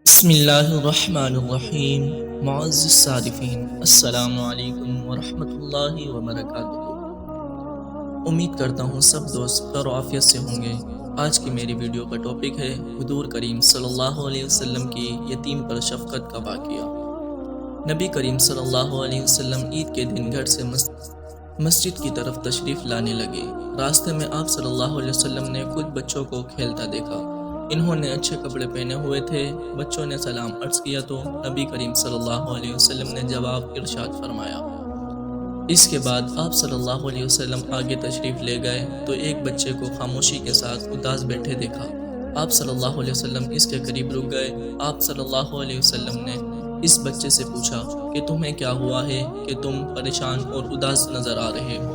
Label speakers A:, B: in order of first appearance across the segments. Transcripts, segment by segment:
A: بسم اللہ الرحمن الرحیم۔ معزز صارفین، السلام علیکم ورحمۃ اللہ وبرکاتہ۔ امید کرتا ہوں سب دوست خیر و عافیت سے ہوں گے۔ آج کی میری ویڈیو کا ٹاپک ہے حضور کریم صلی اللہ علیہ وسلم کی یتیم پر شفقت کا واقعہ۔ نبی کریم صلی اللہ علیہ وسلم عید کے دن گھر سے مسجد کی طرف تشریف لانے لگے۔ راستے میں آپ صلی اللہ علیہ وسلم نے کچھ بچوں کو کھیلتا دیکھا۔ انہوں نے اچھے کپڑے پہنے ہوئے تھے۔ بچوں نے سلام عرض کیا تو نبی کریم صلی اللہ علیہ وسلم نے جواب ارشاد فرمایا۔ اس کے بعد آپ صلی اللہ علیہ وسلم آگے تشریف لے گئے تو ایک بچے کو خاموشی کے ساتھ اداس بیٹھے دیکھا۔ آپ صلی اللہ علیہ وسلم اس کے قریب رک گئے۔ آپ صلی اللہ علیہ وسلم نے اس بچے سے پوچھا کہ تمہیں کیا ہوا ہے کہ تم پریشان اور اداس نظر آ رہے ہو؟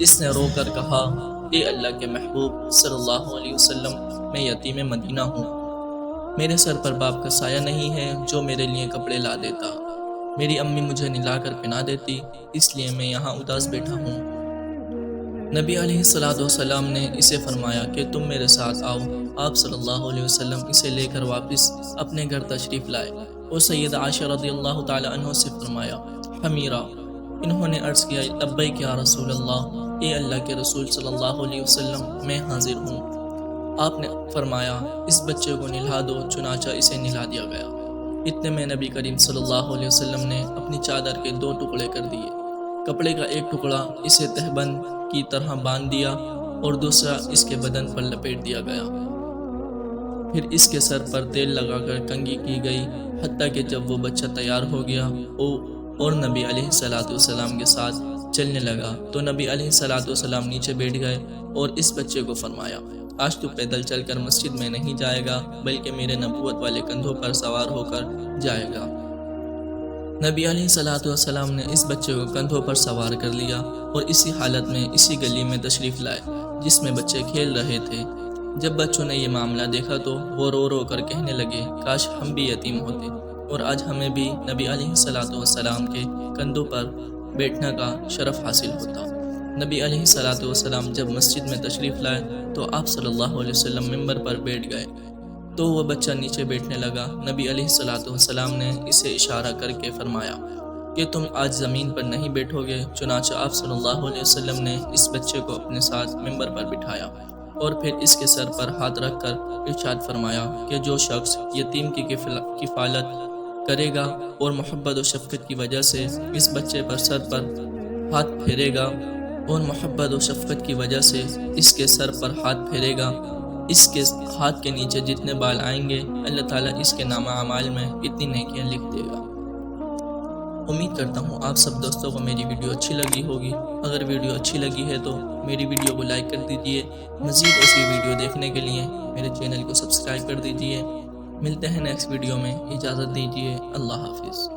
A: اس نے رو کر کہا، اے اللہ کے محبوب صلی اللہ علیہ وسلم، میں یتیم مدینہ ہوں۔ میرے سر پر باپ کا سایہ نہیں ہے جو میرے لیے کپڑے لا دیتا۔ میری امی مجھے نلا کر پہنا دیتی، اس لیے میں یہاں اداس بیٹھا ہوں۔ نبی علیہ السلام نے اسے فرمایا کہ تم میرے ساتھ آؤ۔ آپ صلی اللہ علیہ وسلم اسے لے کر واپس اپنے گھر تشریف لائے اور سیدہ عائشہ رضی اللہ تعالی عنہ سے فرمایا، حمیرہ۔ انہوں نے عرض کیا، لبیک یا رسول اللہ، اے اللہ کے رسول صلی اللہ علیہ وسلم، میں حاضر ہوں۔ آپ نے فرمایا، اس بچے کو نہلا دو، چنانچہ اسے نہلا دیا گیا۔ اتنے میں نبی کریم صلی اللہ علیہ وسلم نے اپنی چادر کے 2 ٹکڑے کر دیے۔ کپڑے کا ایک ٹکڑا اسے تہبند کی طرح باندھ دیا اور دوسرا اس کے بدن پر لپیٹ دیا گیا۔ پھر اس کے سر پر تیل لگا کر کنگھی کی گئی، حتیٰ کہ جب وہ بچہ تیار ہو گیا اور نبی علیہ السلام کے ساتھ چلنے لگا تو نبی علیہ السلام نیچے بیٹھ گئے اور اس بچے کو فرمایا، آج تو پیدل چل کر مسجد میں نہیں جائے گا بلکہ میرے نبوت والے کندھوں پر سوار ہو کر جائے گا۔ نبی علیہ السلام نے اس بچے کو کندھوں پر سوار کر لیا اور اسی حالت میں اسی گلی میں تشریف لائے جس میں بچے کھیل رہے تھے۔ جب بچوں نے یہ معاملہ دیکھا تو وہ رو رو کر کہنے لگے، کاش ہم بھی یتیم ہوتے اور آج ہمیں بھی نبی علیہ السلام کے کندھوں پر بیٹھنے کا شرف حاصل ہوتا۔ نبی علیہ السلام جب مسجد میں تشریف لائے تو آپ صلی اللہ علیہ وسلم ممبر پر بیٹھ گئے تو وہ بچہ نیچے بیٹھنے لگا۔ نبی علیہ السلام نے اسے اشارہ کر کے فرمایا کہ تم آج زمین پر نہیں بیٹھو گے۔ چنانچہ آپ صلی اللہ علیہ وسلم نے اس بچے کو اپنے ساتھ ممبر پر بٹھایا اور پھر اس کے سر پر ہاتھ رکھ کر ارشاد فرمایا کہ جو شخص یتیم کی کفالت کرے گا اور محبت و شفقت کی وجہ سے اس بچے پر سر پر ہاتھ پھیرے گا اور محبت و شفقت کی وجہ سے اس کے سر پر ہاتھ پھیرے گا، اس کے ہاتھ کے نیچے جتنے بال آئیں گے اللہ تعالیٰ اس کے نامہ اعمال میں اتنی نیکیاں لکھ دے گا۔ امید کرتا ہوں آپ سب دوستوں کو میری ویڈیو اچھی لگی ہوگی۔ اگر ویڈیو اچھی لگی ہے تو میری ویڈیو کو لائک کر دیجئے۔ مزید ایسی ویڈیو دیکھنے کے لیے میرے چینل کو سبسکرائب کر دیجئے۔ ملتے ہیں نیکسٹ ویڈیو میں، اجازت دیجئے، اللہ حافظ۔